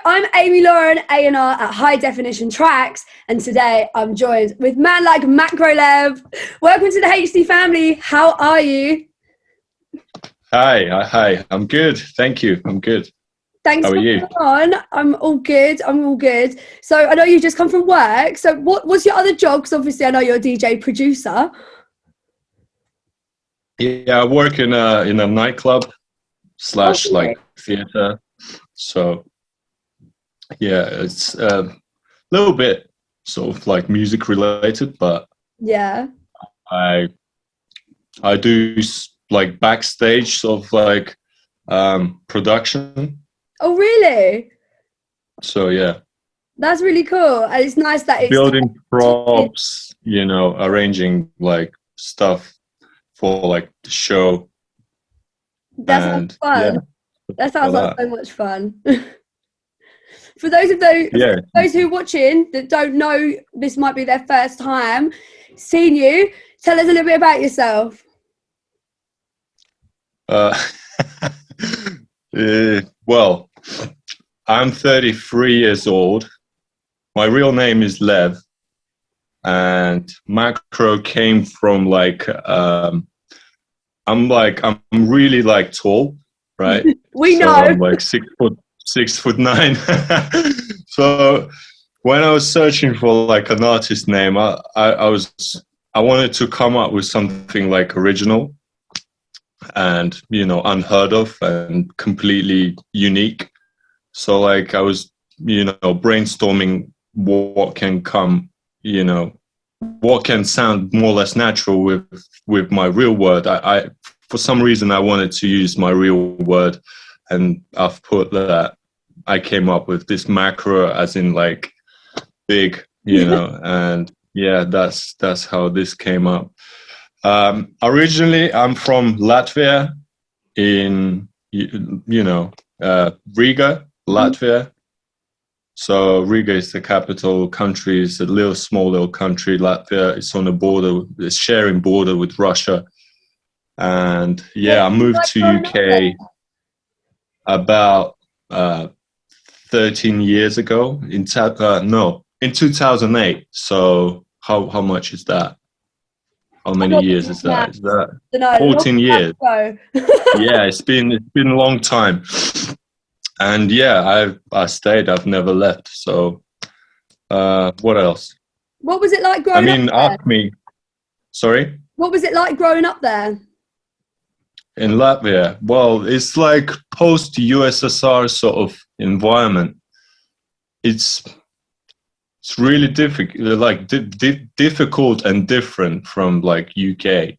I'm Amy Lauren, A&R at High Definition Tracks, and today I'm joined with man like MACROLEV. Welcome to the HD family. How are you? Hi. I'm good. Thank you. I'm good. Thanks How for are you? coming on. I'm all good. So I know you've just come from work. So what's your other job? Because obviously I know you're a DJ producer. Yeah, I work in a nightclub / like theater. So yeah, it's a little bit sort of like music related, but yeah, I do like backstage sort of like production. Oh really? So yeah, That's really cool. And it's nice that it's building props, arranging like stuff for like the show. That sounds fun. Yeah, that sounds like so much fun. For those who are watching that don't know, this might be their first time seeing you. Tell us a little bit about yourself. Well, I'm 33 years old. My real name is Lev, and macro came from like I'm really like tall, right? We know. I'm like 6'9". So when I was searching for like an artist name, I wanted to come up with something like original and unheard of and completely unique. So like I was brainstorming what can come, what can sound more or less natural with my real word. I for some reason I wanted to use my real word, and I've put that. I came up with this macro as in like big, and yeah, that's how this came up. Originally, I'm from Latvia, in Riga, Latvia. So Riga is the capital country. It's a small little country. Latvia is on the border, it's sharing border with Russia. And yeah, I moved to UK about 13 years ago in 2008. So how much is that? How many years is that? Is that 14 years? Yeah, it's been a long time. And yeah, I stayed. I've never left. So what else? What was it like growing up there? Ask me. Sorry? What was it like growing up there? In Latvia? Well, it's like post-USSR sort of environment. It's really difficult and different from like UK.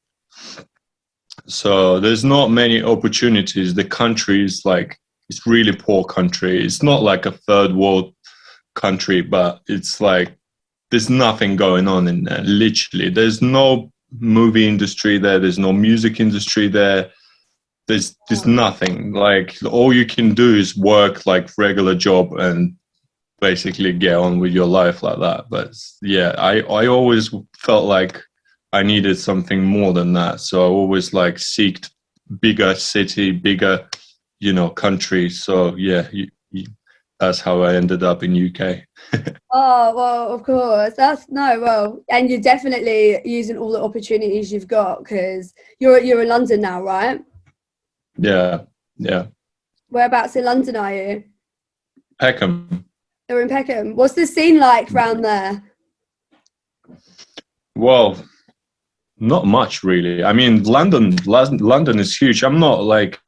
So there's not many opportunities. The country is like, it's really poor country. It's not like a third world country, but it's like there's nothing going on in there. Literally, there's no movie industry there. There's no music industry there. There's nothing. Like all you can do is work like regular job and basically get on with your life like that. But yeah, I always felt like I needed something more than that. So I always like seeked bigger city, bigger, country. So yeah, that's how I ended up in UK. Oh, well, of course. And you're definitely using all the opportunities you've got, because you're in London now, right? Yeah. Whereabouts in London are you? Peckham. You're in Peckham. What's the scene like around there? Well, not much really. I mean, London is huge. I'm not like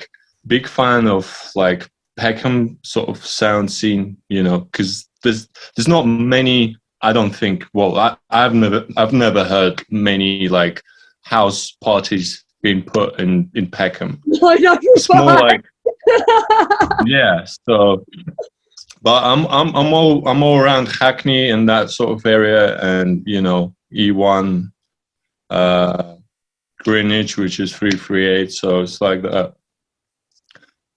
big fan of like Peckham sort of sound scene, because there's not many. I don't think. Well, I've never heard many like house parties being put in Peckham. I know, it's more like yeah. So, but I'm all around Hackney and that sort of area, and E1, Greenwich, which is 338. So it's like that.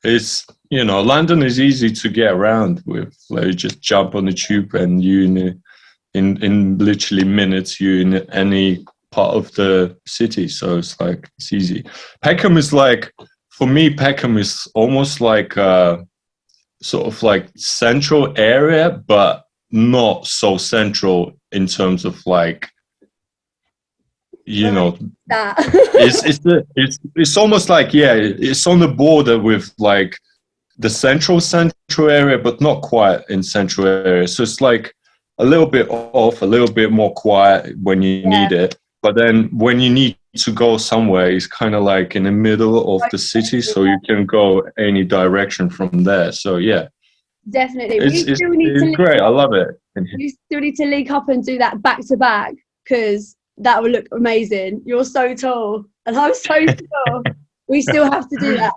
It's London is easy to get around with. Like, you just jump on the tube and you in literally minutes you're in any part of the city. So it's like it's easy. Peckham is like, for me, Peckham is almost like sort of like central area, but not so central in terms of like, you know, that. it's almost like, yeah, it's on the border with like the central area, but not quite in central area. So it's like a little bit off, a little bit more quiet when you need it. But then when you need to go somewhere, it's kind of like in the middle of the city, so you can go any direction from there. So yeah, definitely. It's great. I love it. You still need to link up and do that back to back, because that will look amazing. You're so tall and I'm so tall. We still have to do that.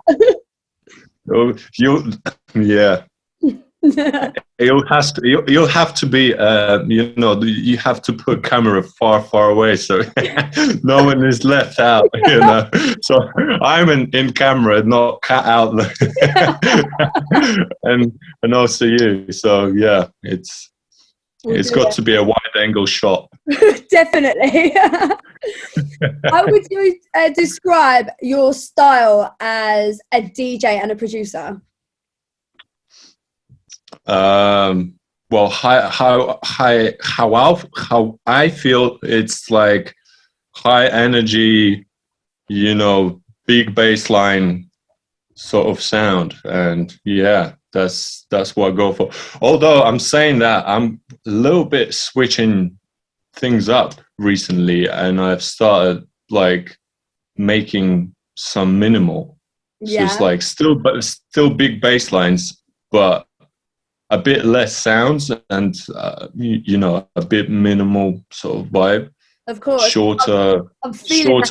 Yeah. You'll have to be you know, you have to put camera far away, so no one is left out, you know. So I'm in camera, not cut out. and also you. So yeah, it's got to be a wide angle shot. Definitely. How would you describe your style as a DJ and a producer? Well, how I feel, it's like high energy, you know, big bass line sort of sound, and yeah, that's what I go for. Although I'm saying that I'm a little bit switching things up recently, and I've started like making some minimal. So it's like still big bass lines, but a bit less sounds, and you know, a bit minimal sort of vibe. Of course. Shorter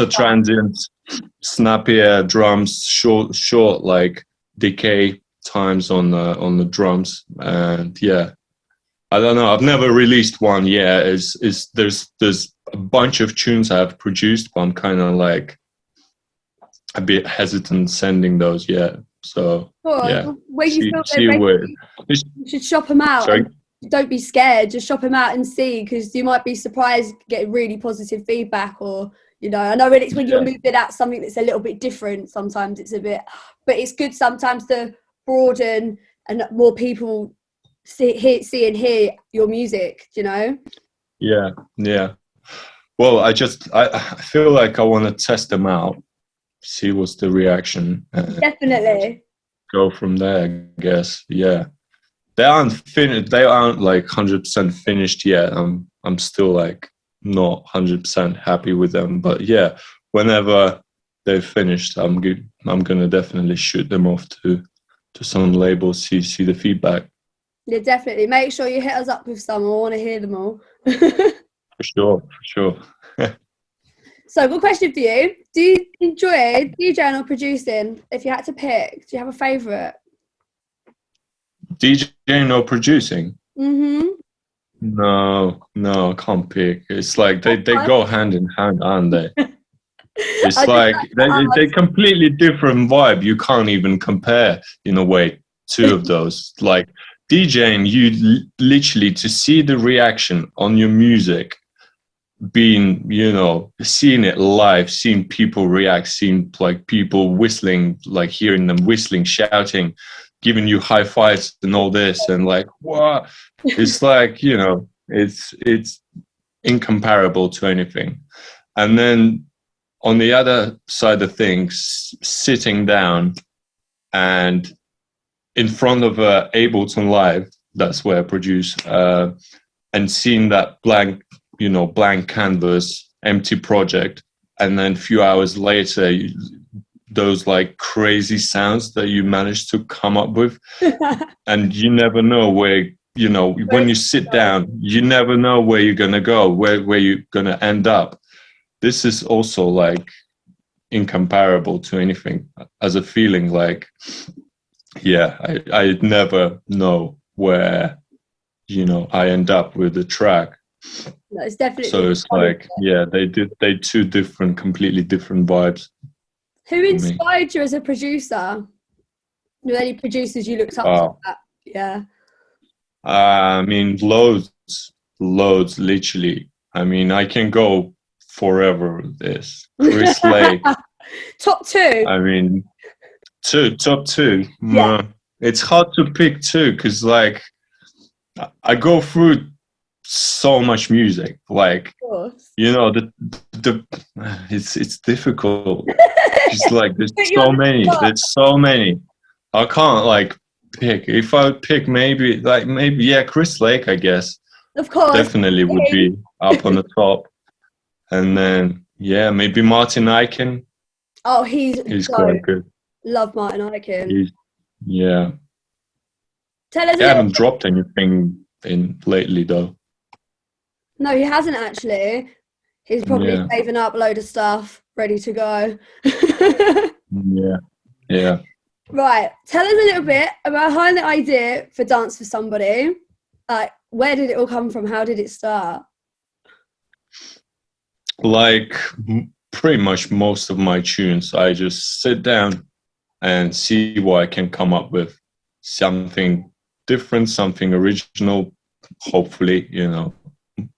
transients, snappier drums, short like decay times on the drums, and yeah. I don't know. I've never released one yet. There's a bunch of tunes I've produced, but I'm kind of like a bit hesitant sending those yet. So yeah, when you you should shop them out. Don't be scared. Just shop them out and see, because you might be surprised getting really positive feedback. Or, you know, I know when you're moving out something that's a little bit different, sometimes it's a bit, but it's good sometimes to broaden and more people see and hear your music. You know. Yeah. Well, I feel like I want to test them out, see what's the reaction. Definitely. Go from there, I guess. Yeah. They aren't finished. They aren't like 100% finished yet. I'm still like not 100% happy with them. But yeah, whenever they've finished, I'm gonna definitely shoot them off to some labels, see the feedback. Yeah, definitely. Make sure you hit us up with some. I want to hear them all. For sure. So, good question for you. Do you enjoy DJing or producing? If you had to pick, do you have a favourite? DJing or producing? Mm-hmm. No, I can't pick. It's like they go hand in hand, aren't they? It's like they completely different vibe. You can't even compare, in a way, two of those. Like DJing, you literally, to see the reaction on your music, being, you know, seeing it live, seeing people react, seeing like people whistling, like hearing them whistling, shouting, giving you high fives and all this, and like, what? It's like, you know, it's incomparable to anything. And then on the other side of things, sitting down and in front of Ableton Live, that's where I produce, and seeing that blank canvas, empty project, and then a few hours later, those like crazy sounds that you managed to come up with, and you never know where, you know, when you sit down, you never know where you're gonna go, where you're gonna end up. This is also like incomparable to anything as a feeling. Like, yeah, I never know where, you know, I end up with the track. No, it's definitely. So it's like, yeah, they two completely different vibes. Who inspired you as a producer? Are there any producers you looked up to? That? Yeah. I mean, loads, literally. I mean, I can go forever with this. Chris Lake. Top two. I mean, top two. Yeah. it's hard to pick too, because like I go through so much music, like you know, the it's difficult. Just like there's so many. I can't like pick. If I would pick, maybe yeah, Chris Lake, I guess. Of course, definitely would be up on the top, and then yeah, maybe Martin Eichen. Oh, he's quite good. Love Martin Eichen. Yeah. Tell us. He hasn't dropped anything in lately though. No, he hasn't actually. He's probably saving up a load of stuff, ready to go. Yeah. Right. Tell us a little bit about how the idea for Dance for Somebody. Where did it all come from? How did it start? Like pretty much most of my tunes, I just sit down and see what I can come up with. Something different, something original, hopefully, you know.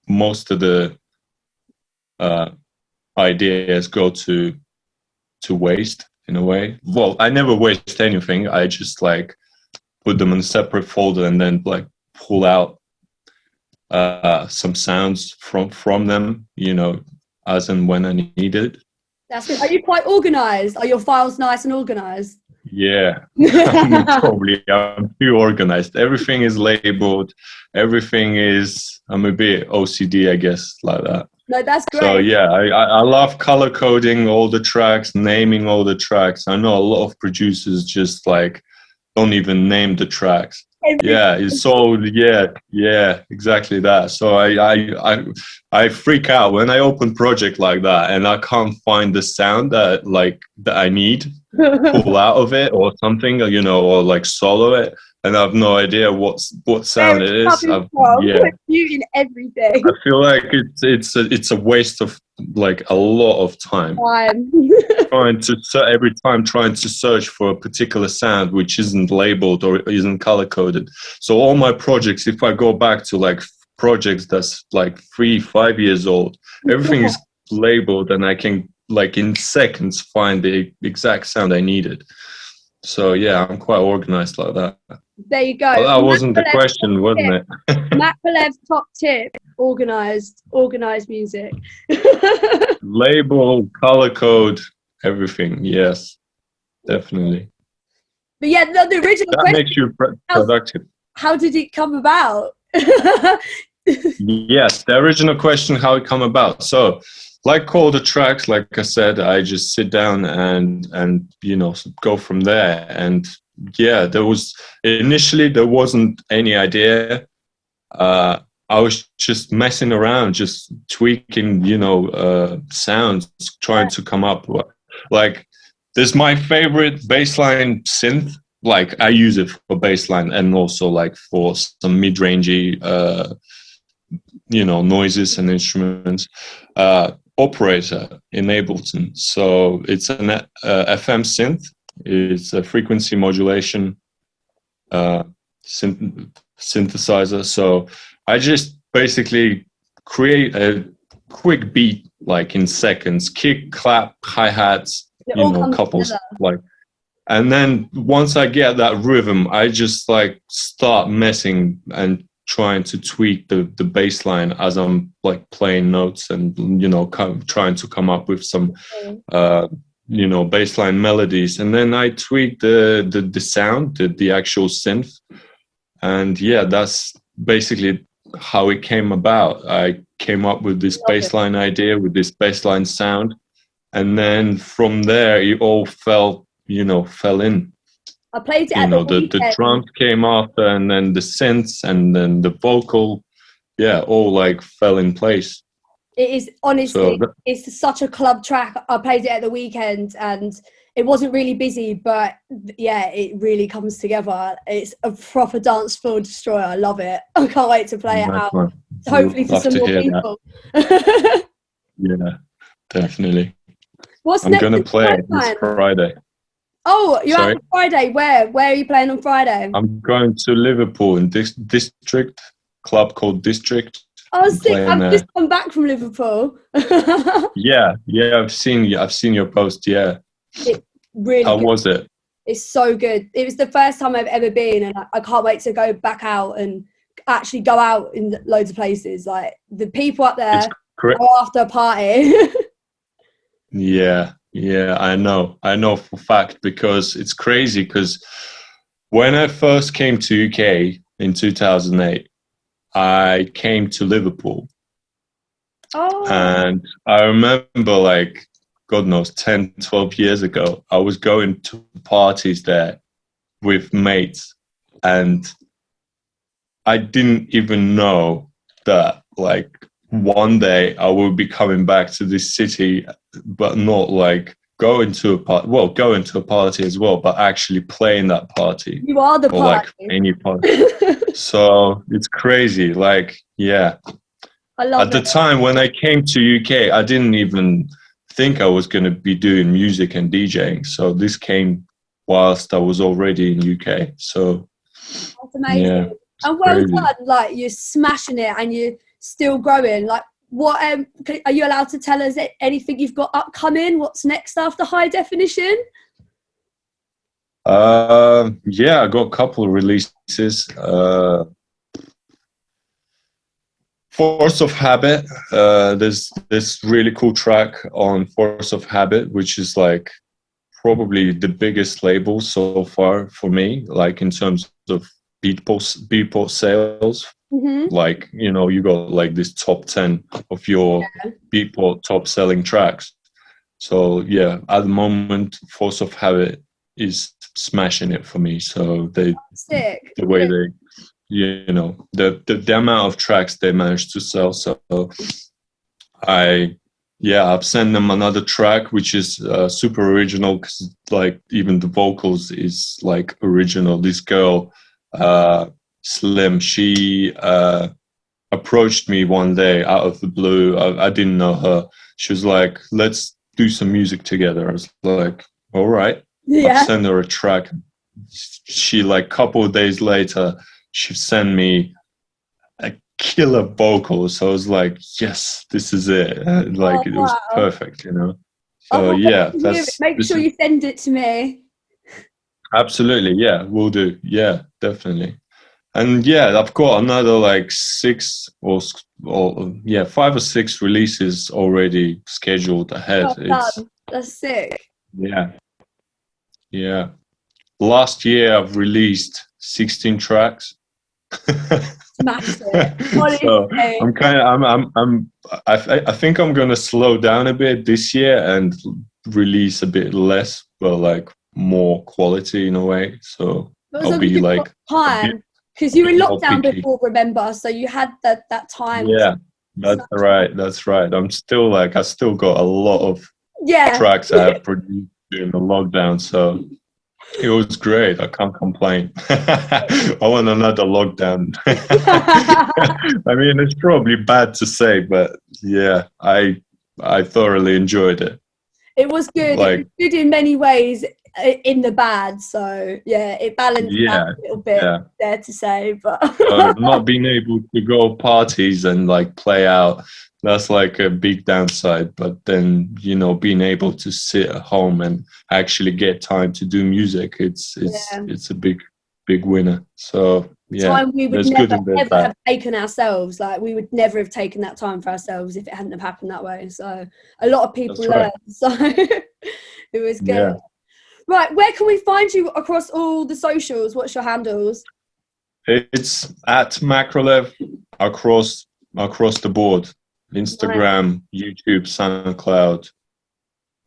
Most of the ideas go to waste in a way. Well, I never waste anything. I just like put them in a separate folder and then like pull out some sounds from them, you know, as and when I need it. That's good. Are you quite organized? Are your files nice and organized? Yeah, I'm too organized. Everything is labeled. I'm a bit OCD, I guess, like that. No, that's great. So yeah, I love color coding all the tracks, naming all the tracks. I know a lot of producers just like don't even name the tracks. Yeah, it's so yeah, exactly that. So I freak out when I open project like that and I can't find the sound that I need, pull out of it or something, you know, or like solo it, and I have no idea what sound it is. You in everything. I feel like it's a waste of like a lot of time. trying to search for a particular sound which isn't labeled or isn't color coded. So all my projects, if I go back to like projects that's like 3-5 years old, everything is labeled and I can like in seconds find the exact sound I needed. So yeah, I'm quite organized like that. There you go. Well, that wasn't the question, wasn't it? MACROLEV top tip: organized music. Label, color code, everything. Yes, definitely. But yeah, the original that question makes you productive. How did it come about? Yes, the original question, how it come about. So, like all the tracks, like I said, I just sit down and you know, go from there. And yeah, there wasn't any idea. I was just messing around, just tweaking, you know, sounds, trying to come up. Like, there's my favorite bassline synth. Like, I use it for bassline and also like for some mid-rangey, you know, noises and instruments. Operator in Ableton. So it's an FM synth. It's a frequency modulation synthesizer. So I just basically create a quick beat, like in seconds, kick, clap, hi-hats, you know, couples, like, and then once I get that rhythm, I just like start messing and trying to tweak the bass line as I'm like playing notes and, you know, trying to come up with some you know, bassline melodies, and then I tweak the sound, the actual synth. And yeah, that's basically how it came about. I came up with this bassline idea, with this bassline sound, and then from there it all fell in. I played it at the drums came after, and then the synths, and then the vocal, yeah, all like fell in place. It is honestly, it's such a club track. I played it at the weekend and it wasn't really busy, but yeah, it really comes together. It's a proper dance floor destroyer. I love it. I can't wait to play it out. Hopefully for some more people. Yeah, definitely. What's I'm going to play it this Friday. Oh, you're out on Friday. Where are you playing on Friday? I'm going to Liverpool in this district, club called District. Oh, sick. I've just come back from Liverpool. yeah, I've seen your post. Yeah, It's really How good. was it? It's so good. It was the first time I've ever been, and I can't wait to go back out and actually go out in loads of places. Like the people up there go after a party. Yeah, I know for fact, because it's crazy, because when I first came to UK in 2008, I came to Liverpool. Oh. And I remember, like, God knows, 10, 12 years ago, I was going to parties there with mates, and I didn't even know that, like, one day I will be coming back to this city, but not like going to a party as well, but actually playing that party. You are the party. Or like any party. So it's crazy. Like, yeah. I love At the time when I came to UK, I didn't even think I was going to be doing music and DJing. So this came whilst I was already in UK. So that's amazing. Yeah, and well crazy. done. Like, you're smashing it and you're still growing. Like, what are you allowed to tell us anything you've got upcoming? What's next after High Definition? Yeah, I got a couple of releases. Force of Habit. There's this really cool track on Force of Habit, which is like probably the biggest label so far for me, like in terms of Beatport sales. Mm-hmm. Like, you know, you got like this top 10 of your Beatport top selling tracks. So yeah, at the moment, Force of Habit is smashing it for me. So the way they, you know, the amount of tracks they managed to sell. So I've sent them another track, which is super original, because like even the vocals is like original. This girl, Slim, she approached me one day out of the blue. I didn't know her. She was like, let's do some music together. I was like, all right. I've sent her a track. She, like, couple of days later, she sent me a killer vocal. So I was like, yes, this is it. It was perfect, you know. So make sure you send it to me. Absolutely, yeah, we'll do. Yeah, definitely. And yeah, I've got another like 5 or 6 releases already scheduled ahead. That's sick. Yeah. Last year I've released 16 tracks. Smashed it. So I think I'm gonna slow down a bit this year and release a bit less, but like more quality in a way. So I'll be like time, because you were in lockdown before, remember? So you had that time. Yeah, that's right. I'm still like, I still got a lot of tracks I have produced during the lockdown. So it was great. I can't complain. I want another lockdown. I mean, it's probably bad to say, but yeah, I thoroughly enjoyed it. It was good. Like, it was good in many ways, in the bad. So yeah, it balanced out a little bit. There to say, but not being able to go parties and like play out, that's like a big downside. But then, you know, being able to sit at home and actually get time to do music, it's a big winner. So yeah, time we would never ever have taken ourselves. Like, we would never have taken that time for ourselves if it hadn't have happened that way. So a lot of people learned. So it was good. Yeah. Right, where can we find you across all the socials? What's your handles? It's at MACROLEV across the board. Instagram, YouTube, SoundCloud,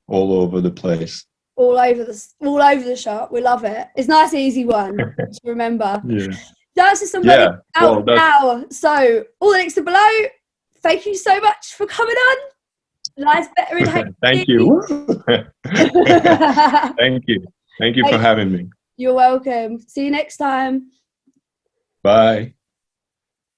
all over the place. All over the shop. We love it. It's a nice, easy one to remember. That's just somebody out now. So all the links are below. Thank you so much for coming on. Life's better in HD. Thank you. Thank you for having me. You're welcome. See you next time. Bye.